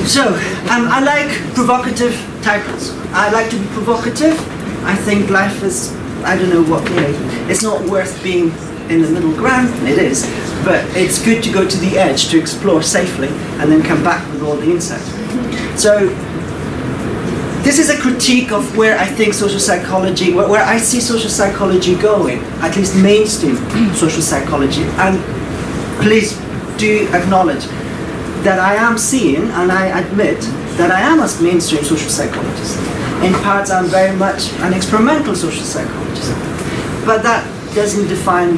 So, I like provocative titles. I like to be provocative. I think life is, I don't know what, it's not worth being in the middle ground. It is. But it's good to go to the edge, to explore safely, and then come back with all the insights. So, this is a critique of where I think social psychology, where I see social psychology going, at least mainstream social psychology. And please do acknowledge that I am seeing, and I admit, that I am a mainstream social psychologist. In parts, I'm very much an experimental social psychologist. But that doesn't define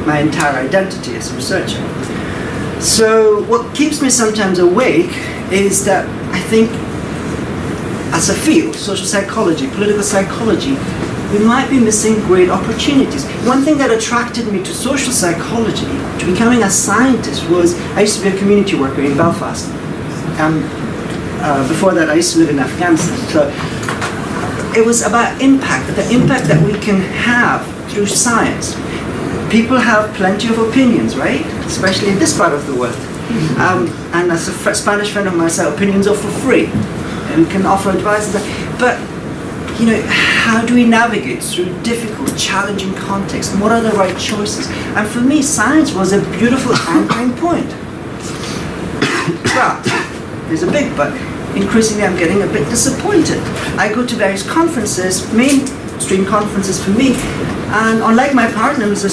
my entire identity as a researcher. So what keeps me sometimes awake is that I think as a field, social psychology, political psychology, we might be missing great opportunities. One thing that attracted me to social psychology, to becoming a scientist, was I used to be a community worker in Belfast. Before that, I used to live in Afghanistan. So it was about impact, the impact that we can have through science. People have plenty of opinions, right? Especially in this part of the world. And as a Spanish friend of mine said, opinions are for free. And we can offer advice. But, how do we navigate through difficult, challenging contexts? What are the right choices? And for me, science was a beautiful anchoring point. But, there's a big but. Increasingly, I'm getting a bit disappointed. I go to various conferences, mainstream conferences for me, and unlike my partner, who's a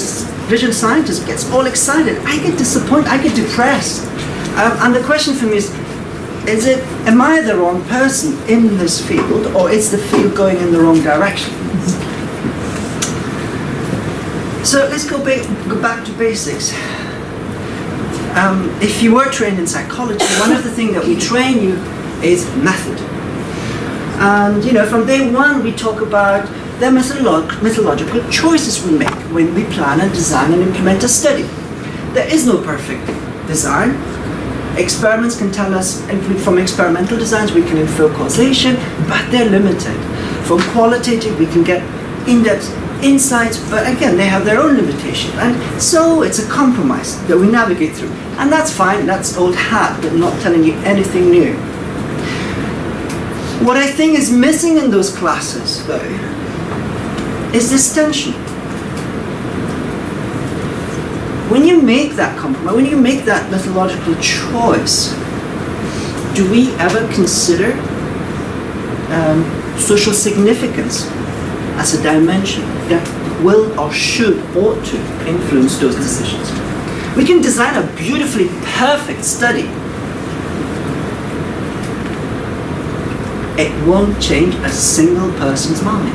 vision scientist, gets all excited. I get disappointed, I get depressed. And the question for me is am I the wrong person in this field, or is the field going in the wrong direction? So let's go back to basics. If you were trained in psychology, one of the things that we train you is method. And from day one we talk about the methodological choices we make when we plan and design and implement a study. There is no perfect design. Experiments can tell us, from experimental designs we can infer causation, but they're limited. From qualitative we can get in-depth insights, but again they have their own limitation. And so it's a compromise that we navigate through. And that's fine, that's old hat, but not telling you anything new. What I think is missing in those classes, though, is this tension. When you make that compromise, when you make that methodological choice, do we ever consider social significance as a dimension that will or should, ought to influence those decisions? We can design a beautifully perfect study. It won't change a single person's mind.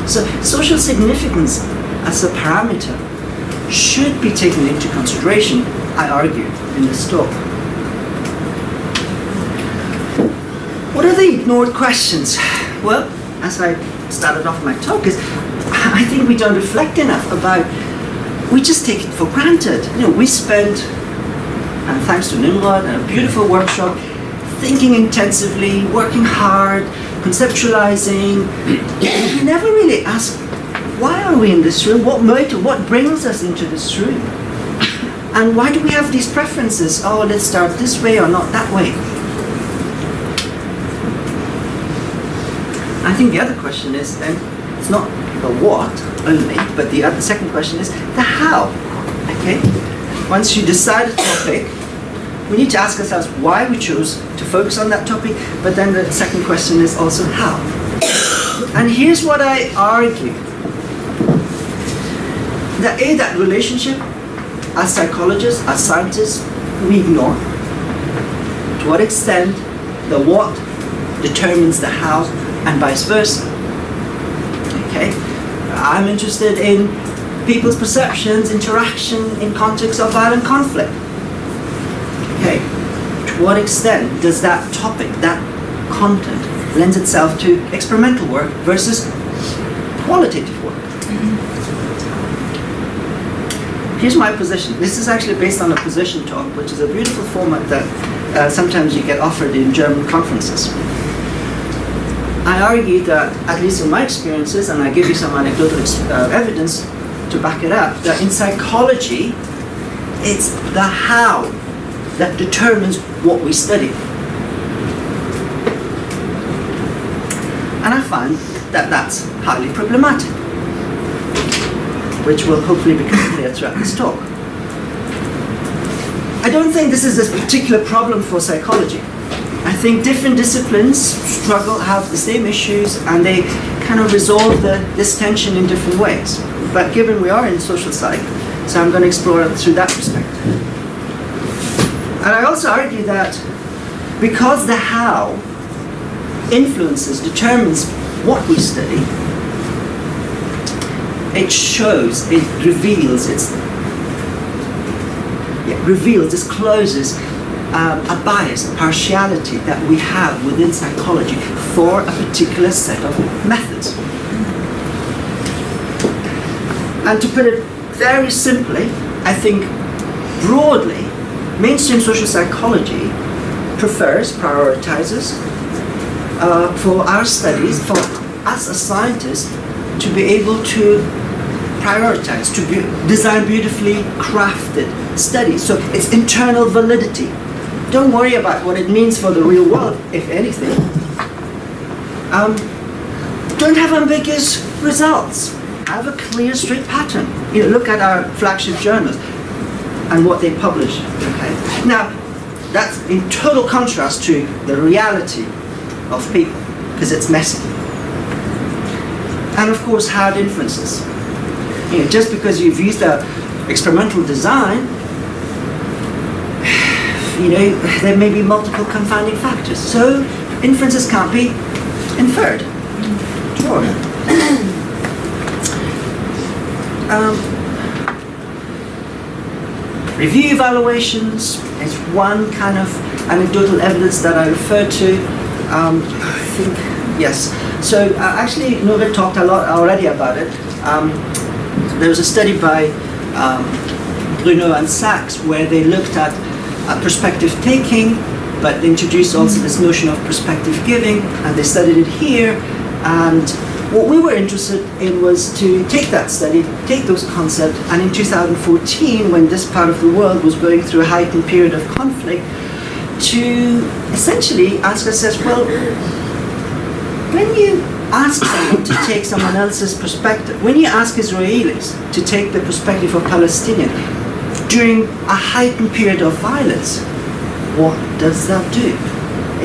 So social significance as a parameter should be taken into consideration, I argue, in this talk. What are the ignored questions? Well, as I started off my talk, is I think we don't reflect enough about, we just take it for granted. We spent, and thanks to Noor, a beautiful workshop, thinking intensively, working hard, conceptualizing. We never really ask, why are we in this room? What motive, what brings us into this room? And why do we have these preferences? Oh, let's start this way or not that way. I think the other question is, and it's not the what only, but the second question is the how. Okay? Once you decide a topic, we need to ask ourselves why we chose to focus on that topic, but then the second question is also how. And here's what I argue. That relationship, as psychologists, as scientists, we ignore. To what extent the what determines the how, and vice versa. Okay? I'm interested in people's perceptions, interaction in context of violent conflict. Okay? To what extent does that topic, that content, lends itself to experimental work versus qualitative work? Here's my position. This is actually based on a position talk, which is a beautiful format that sometimes you get offered in German conferences. I argue that, at least in my experiences, and I give you some anecdotal evidence to back it up, that in psychology, it's the how that determines what we study. And I find that that's highly problematic, which will hopefully become clear throughout this talk. I don't think this is a particular problem for psychology. I think different disciplines have the same issues, and they kind of resolve this tension in different ways. But given we are in social psych, so I'm going to explore it through that perspective. And I also argue that because the how determines what we study, it discloses a bias, a partiality that we have within psychology for a particular set of methods. And to put it very simply, I think broadly, mainstream social psychology prioritizes for our studies, for us as scientists, to be able to prioritize, to design beautifully crafted studies. So it's internal validity. Don't worry about what it means for the real world, if anything. Don't have ambiguous results. Have a clear, straight pattern. Look at our flagship journals and what they publish. Okay? Now, that's in total contrast to the reality of people, because it's messy. And of course, hard inferences. Just because you've used experimental design, there may be multiple confounding factors. So inferences can't be inferred. Sure. Review evaluations is one kind of anecdotal evidence that I refer to. I think, yes. So actually, Noor talked a lot already about it. There was a study by Bruno and Sachs where they looked at perspective taking, but introduced also this notion of perspective giving, and they studied it here. And what we were interested in was to take that study, take those concepts, and in 2014, when this part of the world was going through a heightened period of conflict, to essentially ask ourselves, well, when you ask someone to take someone else's perspective, when you ask Israelis to take the perspective of Palestinians during a heightened period of violence, what does that do?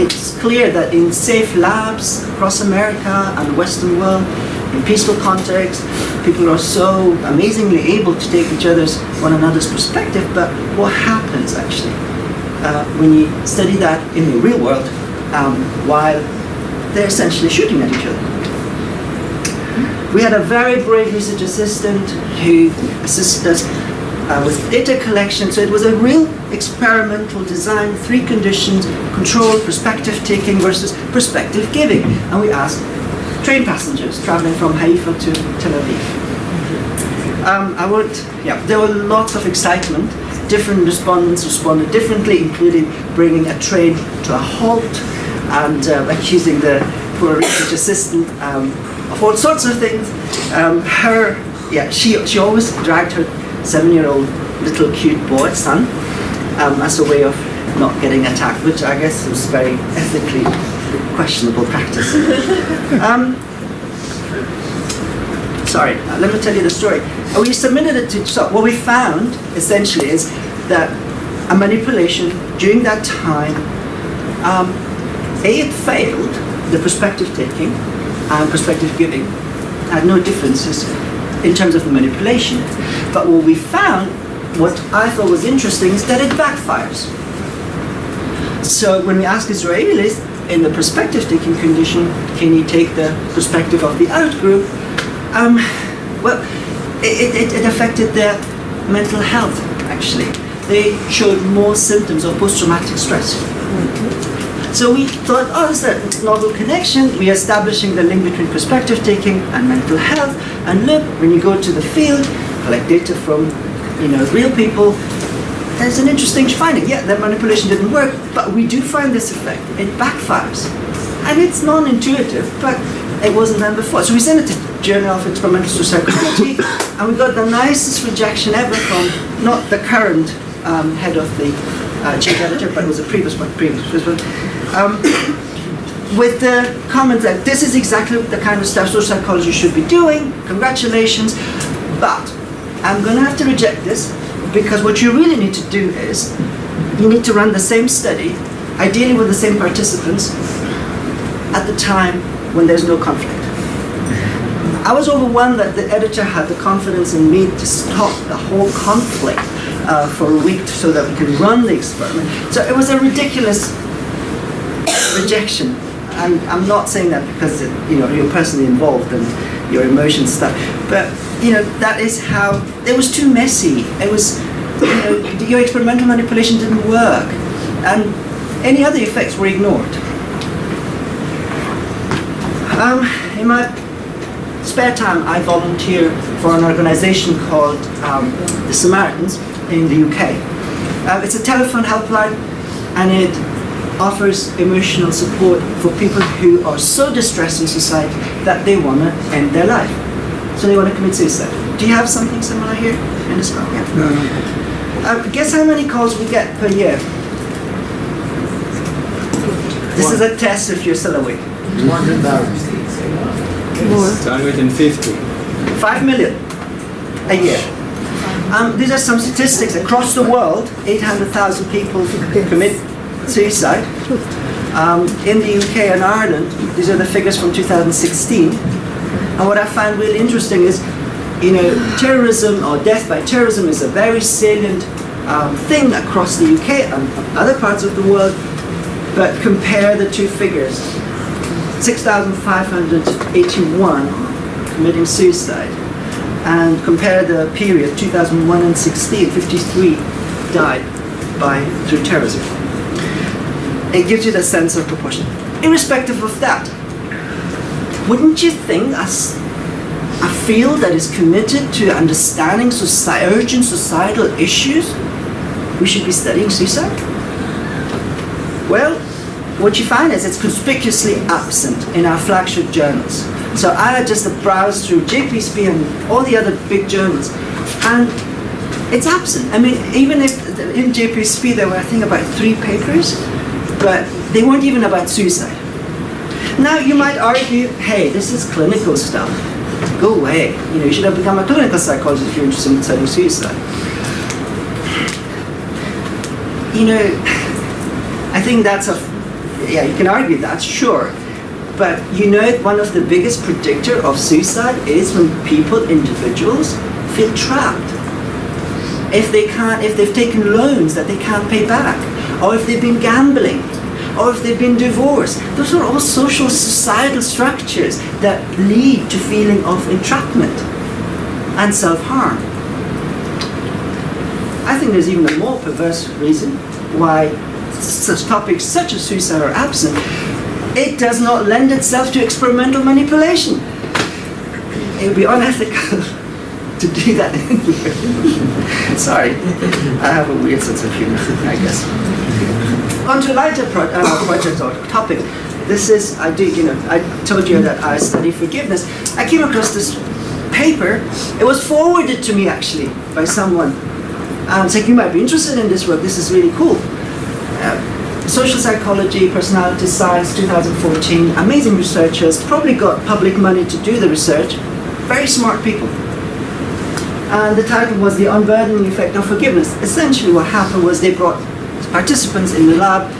It's clear that in safe labs across America and the Western world, in peaceful contexts, people are so amazingly able to take one another's perspective, but what happens actually when you study that in the real world while they're essentially shooting at each other? We had a very brave research assistant who assisted us with data collection. So it was a real experimental design, 3 conditions: control, perspective taking versus perspective giving. And we asked train passengers traveling from Haifa to Tel Aviv. There were lots of excitement. Different respondents responded differently, including bringing a train to a halt and accusing the poor research assistant of all sorts of things. She always dragged her 7-year-old little cute son as a way of not getting attacked, which I guess was very ethically questionable practice. Let me tell you the story. We submitted it to SOC. What we found essentially is that a manipulation during that time, it failed, the perspective taking and perspective giving had no differences in terms of the manipulation. But what we found, what I thought was interesting, is that it backfires. So when we ask Israelis in the perspective taking condition, can you take the perspective of the out group? It affected their mental health, actually. They showed more symptoms of post-traumatic stress. So we thought, there's a novel connection. We're establishing the link between perspective taking and mental health. And look, when you go to the field, collect data from real people, there's an interesting finding. Yeah, the manipulation didn't work, but we do find this effect. It backfires. And it's non-intuitive, but it wasn't done before. So we sent it to Journal of Experimental Psychology, and we got the nicest rejection ever from not the current head of the chief editor, but it was a previous one. with the comment that this is exactly the kind of stuff social psychology should be doing, congratulations, but I'm going to have to reject this, because what you really need to do is, you need to run the same study, ideally with the same participants, at the time when there's no conflict. I was overwhelmed that the editor had the confidence in me to stop the whole conflict for a week so that we can run the experiment. So it was a ridiculous rejection. And I'm not saying that because you're personally involved and your emotions stuff, but that is how it was too messy. It was your experimental manipulation didn't work, and any other effects were ignored. In my spare time, I volunteer for an organization called the Samaritans in the UK. It's a telephone helpline, and it offers emotional support for people who are so distressed in society that they want to end their life. So they want to commit suicide. Do you have something similar here in this room? Yeah. No. Guess how many calls we get per year? This is a test if you're still awake. 100,000. More. 150. 5 million a year. These are some statistics across the world. 800,000 people commit suicide. In the UK and Ireland, these are the figures from 2016. And what I find really interesting is, terrorism or death by terrorism is a very salient thing across the UK and other parts of the world. But compare the two figures. 6,581 committing suicide. And compare the period 2001 and 16, 53 died through terrorism. It gives you the sense of proportion. Irrespective of that, wouldn't you think as a field that is committed to understanding urgent societal issues, we should be studying suicide? Well, what you find is it's conspicuously absent in our flagship journals. So I had just browsed through JPSP and all the other big journals, and it's absent. I mean, even if in JPSP there were, I think, about 3 papers, but they weren't even about suicide. Now you might argue, hey, this is clinical stuff. Go away. You should have become a clinical psychologist if you're interested in studying suicide. I think that's you can argue that, sure. But one of the biggest predictor of suicide is when individuals feel trapped. If they've taken loans that they can't pay back, or if they've been gambling, or if they've been divorced. Those are all social, societal structures that lead to feeling of entrapment and self-harm. I think there's even a more perverse reason why such topics such as suicide are absent. It does not lend itself to experimental manipulation. It would be unethical to do that anyway. Sorry, I have a weird sense of humor, I guess. On to a lighter project or topic. This is, I told you that I study forgiveness. I came across this paper. It was forwarded to me actually by someone. It's like, you might be interested in this work. This is really cool. Social psychology, personality science, 2014. Amazing researchers, probably got public money to do the research. Very smart people. And the title was The Unburdening Effect of Forgiveness. Essentially what happened was they brought participants in the lab,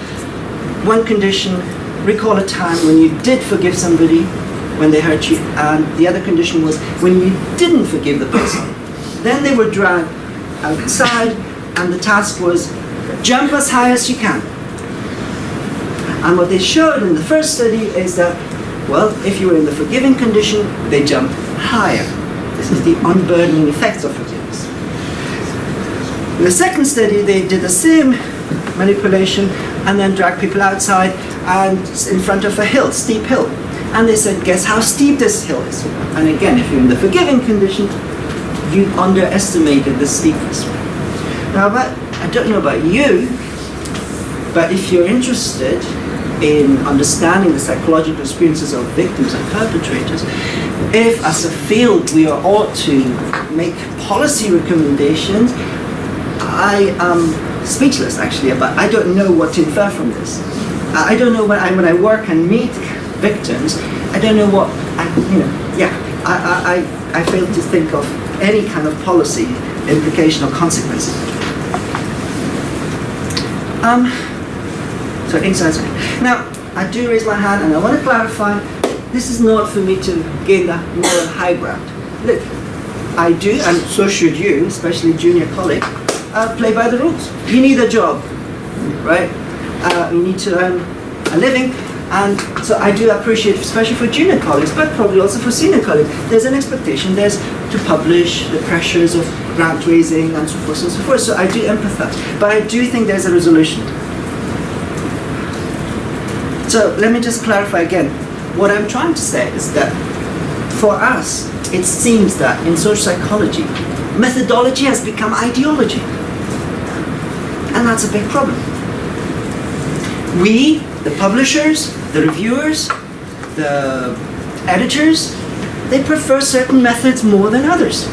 one condition, recall a time when you did forgive somebody when they hurt you, and the other condition was when you didn't forgive the person. Then they were dragged outside, and the task was jump as high as you can. And what they showed in the first study is that, well, if you were in the forgiving condition, they jumped higher. This is the unburdening effects of forgiveness. In the second study, they did the same manipulation and then dragged people outside and in front of a hill, steep hill. And they said, guess how steep this hill is? And again, if you're in the forgiving condition, you underestimated the steepness. Now, I don't know about you, but if you're interested in understanding the psychological experiences of victims and perpetrators, if as a field we ought to make policy recommendations, I am speechless actually, but I don't know what to infer from this. I don't know when I work and meet victims, I don't know what, I fail to think of any kind of policy implication or consequence. So inside. Now, I do raise my hand and I want to clarify, this is not for me to gain the moral high ground. Look, I do, and so should you, especially junior colleague, play by the rules. You need a job, right? You need to earn a living, and so I do appreciate, especially for junior colleagues, but probably also for senior colleagues, there's an expectation, there's to publish, the pressures of grant raising, and so forth and so forth. So I do empathize, but I do think there's a resolution. So let me just clarify again. What I'm trying to say is that for us, it seems that in social psychology, methodology has become ideology. And that's a big problem. We, the publishers, the reviewers, the editors, they prefer certain methods more than others.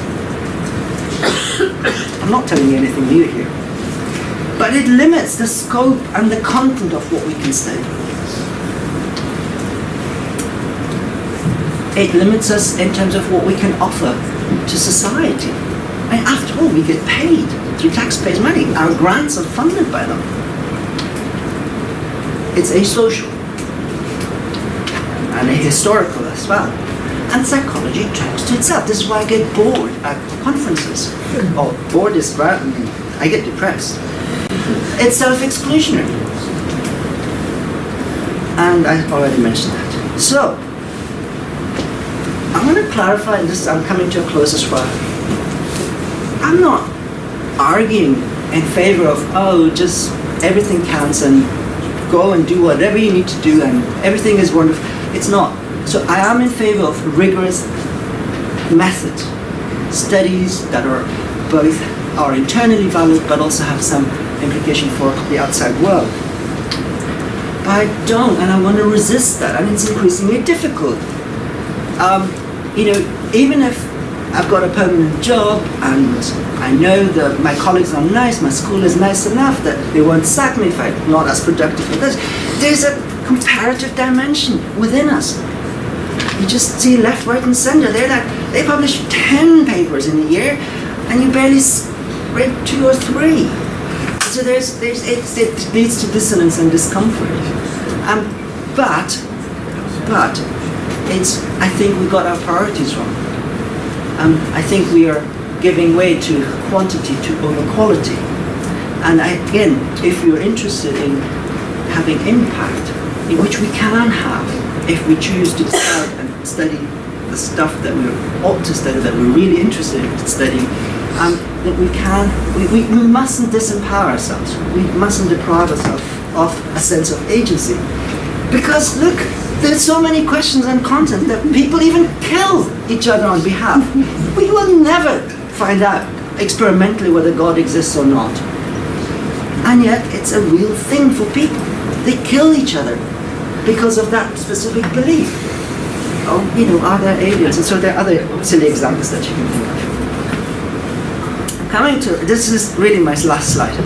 I'm not telling you anything new here. But it limits the scope and the content of what we can study. It limits us in terms of what we can offer to society. And after all, we get paid through taxpayers' money. Our grants are funded by them. It's asocial and a historical as well. And psychology talks to itself. This is why I get bored at conferences. Oh, bored is right. I get depressed. It's self-exclusionary. And I already mentioned that. So, I want to clarify, and this, I'm coming to a close as well. I'm not arguing in favor of, just everything counts and go and do whatever you need to do and everything is wonderful. It's not. So I am in favor of rigorous methods, studies that are both are internally valid but also have some implication for the outside world. But I don't, and I want to resist that, and it's increasingly difficult. Even if I've got a permanent job and I know that my colleagues are nice, my school is nice enough that they won't sack me if I'm not as productive as this, there's a comparative dimension within us. You just see left, right, and center. They publish 10 papers in a year, and you barely scrape 2 or 3. So it leads to dissonance and discomfort. But I think we got our priorities wrong. I think we are giving way to quantity over quality. And again, if you're interested in having impact, in which we can have, if we choose to decide and study the stuff that we ought to study, that we're really interested in studying, that we mustn't disempower ourselves. We mustn't deprive ourselves of a sense of agency. Because look, there's so many questions and content that people even kill each other on behalf. We will never find out experimentally whether God exists or not. And yet it's a real thing for people. They kill each other because of that specific belief. Are there aliens? And so there are other silly examples that you can think of. This is really my last slide.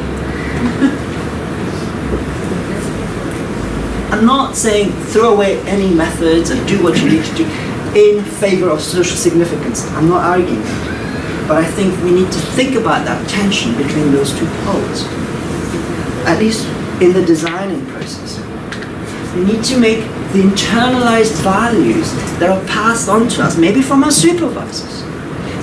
I'm not saying throw away any methods and do what you need to do in favor of social significance. I'm not arguing that. But I think we need to think about that tension between those two poles, at least in the designing process. We need to make the internalized values that are passed on to us, maybe from our supervisors,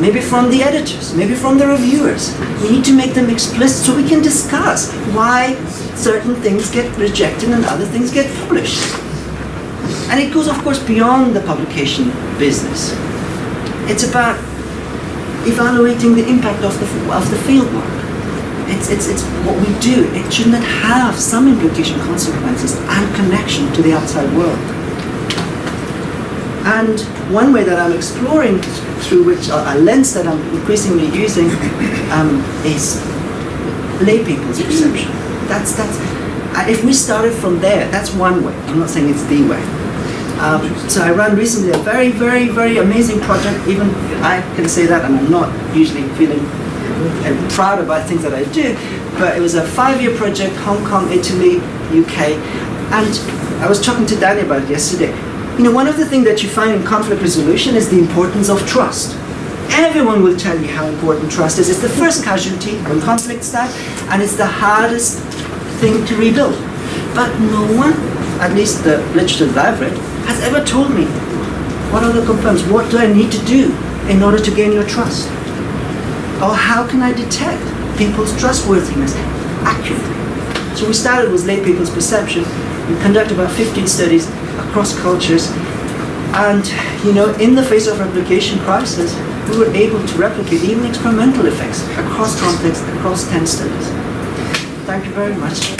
maybe from the editors, maybe from the reviewers. We need to make them explicit so we can discuss why certain things get rejected and other things get published. And it goes, of course, beyond the publication business. It's about evaluating the impact of the fieldwork. It's what we do. It shouldn't have some implication, consequences, and connection to the outside world. And one way that I'm exploring through which a lens that I'm increasingly using is lay people's perception. That's if we started from there, that's one way. I'm not saying it's the way. So I ran recently a very, very, very amazing project. Even I can say that, and I'm not usually feeling proud about things that I do, but it was a 5-year project, Hong Kong, Italy, UK, And I was talking to Danny about it yesterday. You know, one of the things that you find in conflict resolution is the importance of trust. Everyone will tell you how important trust is. It's the first casualty when conflicts start, and it's the hardest thing to rebuild. But no one, at least the literature that I've read, has ever told me what are the components, what do I need to do in order to gain your trust? Or how can I detect people's trustworthiness accurately? So we started with lay people's perception. We conducted about 15 studies across cultures. And, you know, in the face of replication crisis, we were able to replicate even experimental effects across contexts, across 10 studies. Thank you very much.